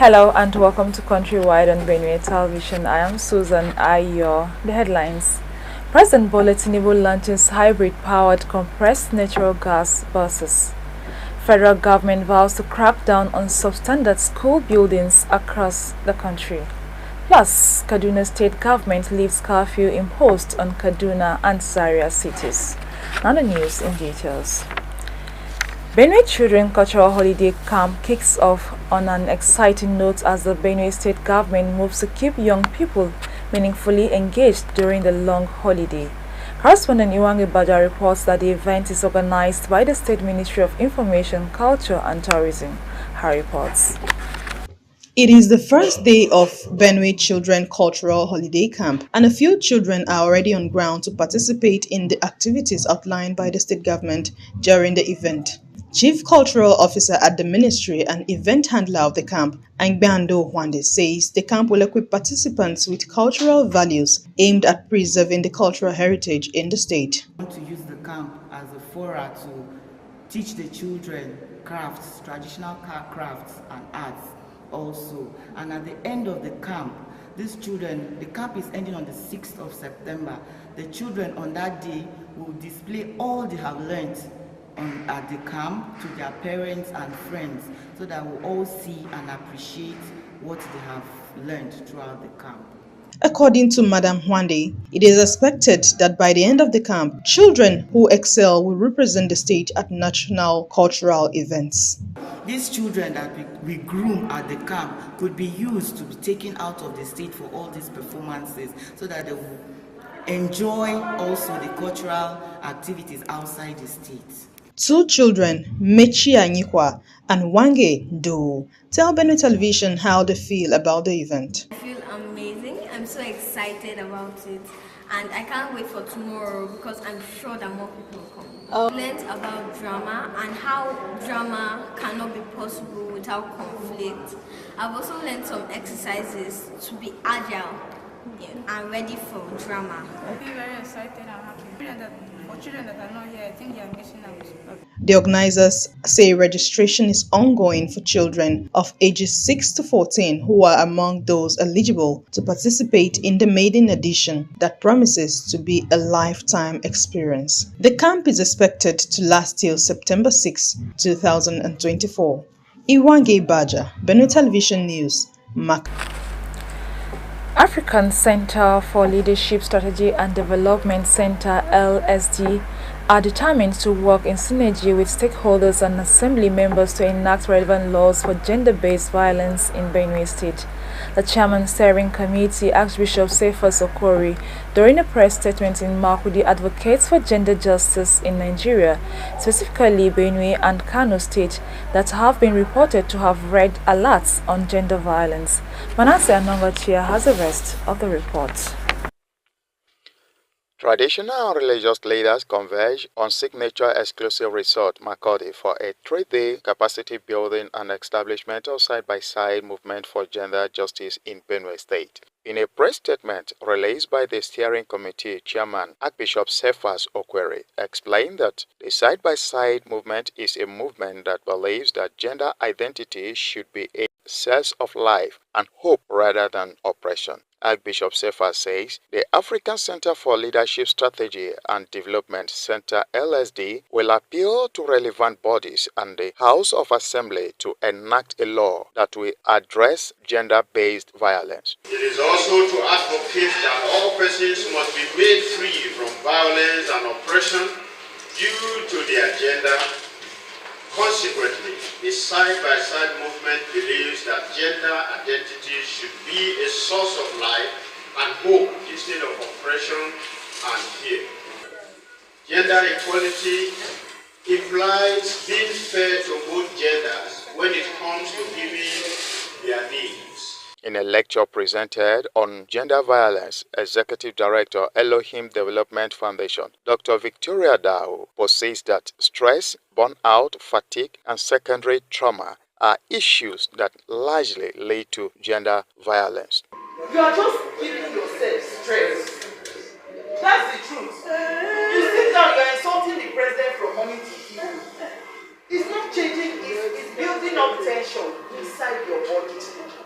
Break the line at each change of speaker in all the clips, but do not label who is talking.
Hello and welcome to Countrywide on Benue Television. I am Susan Ayo. The headlines. President Bola Tinubu launches hybrid-powered compressed natural gas buses. Federal government vows to crack down on substandard school buildings across the country. Plus, Kaduna State government lifts curfew imposed on Kaduna and Zaria cities. Now the news in details. Benue Children Cultural Holiday Camp kicks off on an exciting note as the Benue State government moves to keep young people meaningfully engaged during the long holiday. Correspondent Iwangi Baja reports that the event is organized by the State Ministry of Information, Culture and Tourism. Her reports.
It is the first day of Benue Children Cultural Holiday Camp, and a few children are already on ground to participate in the activities outlined by the state government during the event. Chief Cultural Officer at the ministry and event handler of the camp, Angbando Wande, says the camp will equip participants with cultural values aimed at preserving the cultural heritage in the state.
I want to use the camp as a forum to teach the children crafts, traditional crafts and arts also. And at the end of the camp, these children, the camp is ending on the 6th of September. The children on that day will display all they have learned at the camp to their parents and friends, so that we'll all see and appreciate what they have learned throughout the camp.
According to Madam Wande, it is expected that by the end of the camp, children who excel will represent the state at national cultural events.
These children that we groom at the camp could be used to be taken out of the state for all these performances, so that they will enjoy also the cultural activities outside the state.
Two children, Mechi Anyikwa and Wange Do, tell Benue Television how they feel about the event.
I feel amazing. I'm so excited about it, and I can't wait for tomorrow because I'm sure that more people will come. I've learned about drama and how drama cannot be possible without conflict. I've also learned some exercises to be agile and ready for drama.
I feel very excited and happy. For children that are not here, I think they are missing out.
The organizers say registration is ongoing for children of ages 6 to 14 who are among those eligible to participate in the maiden edition that promises to be a lifetime experience. The camp is expected to last till September 6, 2024. Iwange Baja, Benue Television News, Mac.
African Center for Leadership Strategy and Development Center (LSD) are determined to work in synergy with stakeholders and assembly members to enact relevant laws for gender-based violence in Benue State. The chairman steering committee, Archbishop Cephas Okori, during a press statement in Makurdi, advocates for gender justice in Nigeria, specifically Benue and Kano State, that have been reported to have red alerts on gender violence. Manasseh Anongachia has the rest of the report.
Traditional and religious leaders converge on signature exclusive resort Makurdi for a 3-day capacity building and establishment of side-by-side movement for gender justice in Benue State. In a press statement released by the steering committee chairman, Archbishop Cephas Okori explained that the side-by-side movement is a movement that believes that gender identity should be a source of life and hope rather than oppression. Archbishop Cephas says the African Center for Leadership Strategy and Development Center (LSD) will appeal to relevant bodies and the House of Assembly to enact a law that will address gender-based violence.
It is also to advocate that all persons must be made free from violence and oppression due to their gender. Consequently, the side-by-side movement believes that gender identity should be a source of life and hope instead of oppression and fear. Gender equality implies being fair to both genders when it comes to giving their needs.
In a lecture presented on gender violence, Executive Director, Elohim Development Foundation, Dr. Victoria Dao, points that stress, burnout, fatigue, and secondary trauma are issues that largely lead to gender violence.
You are just giving yourself stress. That's the truth. You sit down, you are insulting the president from morning to evening. It's not changing, it's building up tension inside your body.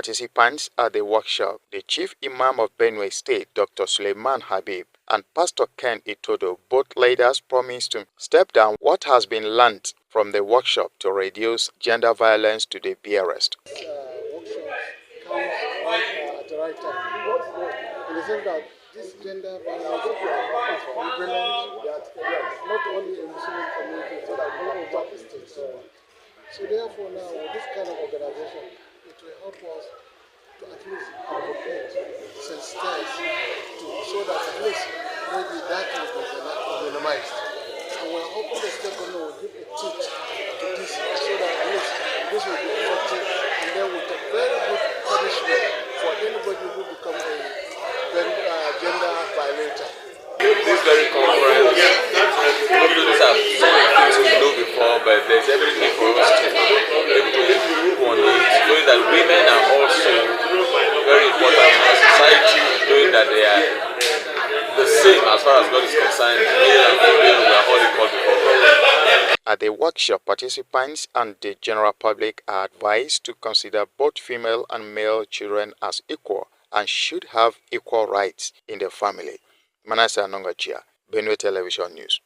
Participants at the workshop, the Chief Imam of Benue State, Dr. Suleiman Habib, and Pastor Ken Itodo, both leaders promised to step down what has been learnt from the workshop to reduce gender violence to the barest.
Workshops comes at the right time. In the sense that this gender violence is prevalent not only in Muslim communities but all over the state. So therefore now with this kind of organization, it will help us to at least advocate, sensitize, so that at least maybe that will be minimized. And we're hoping the state government will give a teach to this so that at least this will be effective and then we'll take very good punishment for anybody who becomes a gender violator.
This very conference, even though these are some of the things we know before, but there's everything for us to be able to improve on it, knowing that women are also very important in our society, knowing that they are the same as far as God is concerned, male and female, we are all equal before God.
At the workshop, participants and the general public are advised to consider both female and male children as equal and should have equal rights in the family. Manasa Nongachia, Benue Television News.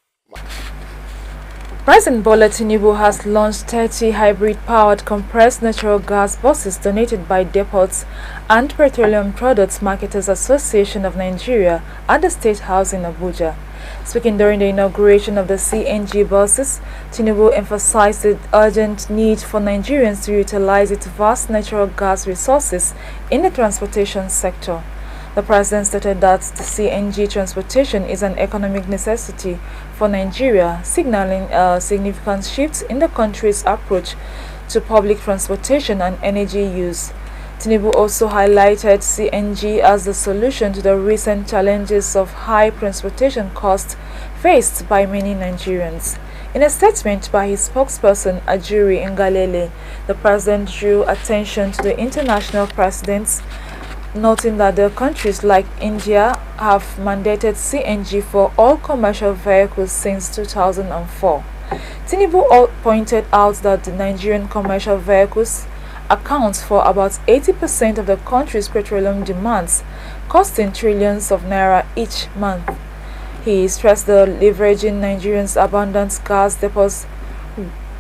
President Bola Tinubu has launched 30 hybrid-powered compressed natural gas buses donated by Depots and Petroleum Products Marketers Association of Nigeria at the State House in Abuja. Speaking during the inauguration of the CNG buses, Tinubu emphasized the urgent need for Nigerians to utilize its vast natural gas resources in the transportation sector. The president stated that the CNG transportation is an economic necessity for Nigeria, signaling a significant shift in the country's approach to public transportation and energy use. Tinubu also highlighted CNG as the solution to the recent challenges of high transportation costs faced by many Nigerians. In a statement by his spokesperson, Ajuri Ngalale, the president drew attention to the international precedents, noting that the countries like India have mandated CNG for all commercial vehicles since 2004. Tinubu pointed out that the Nigerian commercial vehicles accounts for about 80% of the country's petroleum demands, costing trillions of naira each month. He stressed the leveraging Nigerians' abundant gas depots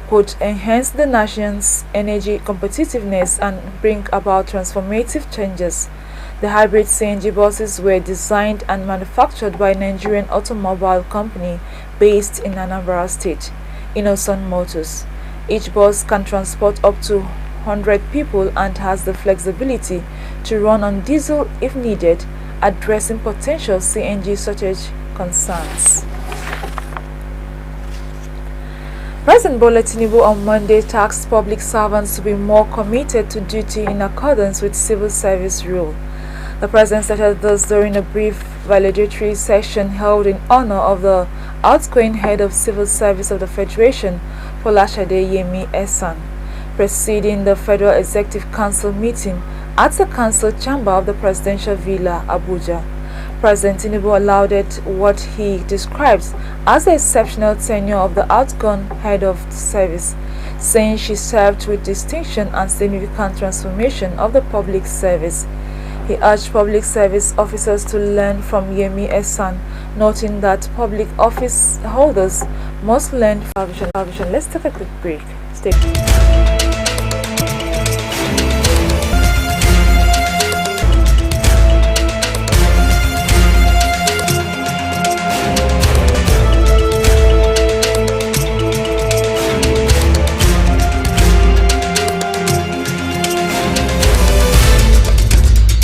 could enhance the nation's energy competitiveness and bring about transformative changes. The hybrid CNG buses were designed and manufactured by a Nigerian automobile company based in Anambra State, Innocent Motors. Each bus can transport up to 100 people and has the flexibility to run on diesel if needed, addressing potential CNG shortage concerns. President Bola Tinubu on Monday tasked public servants to be more committed to duty in accordance with civil service rule. The president stated this during a brief valedictory session held in honor of the outgoing head of civil service of the Federation, Folashade Yemi Esan, preceding the Federal Executive Council meeting at the Council Chamber of the Presidential Villa, Abuja. President Tinubu lauded what he describes as the exceptional tenure of the outgone head of the service, saying she served with distinction and significant transformation of the public service. He urged public service officers to learn from Yemi Esan, noting that public office holders must learn from television. Let's take a quick break. Stay tuned.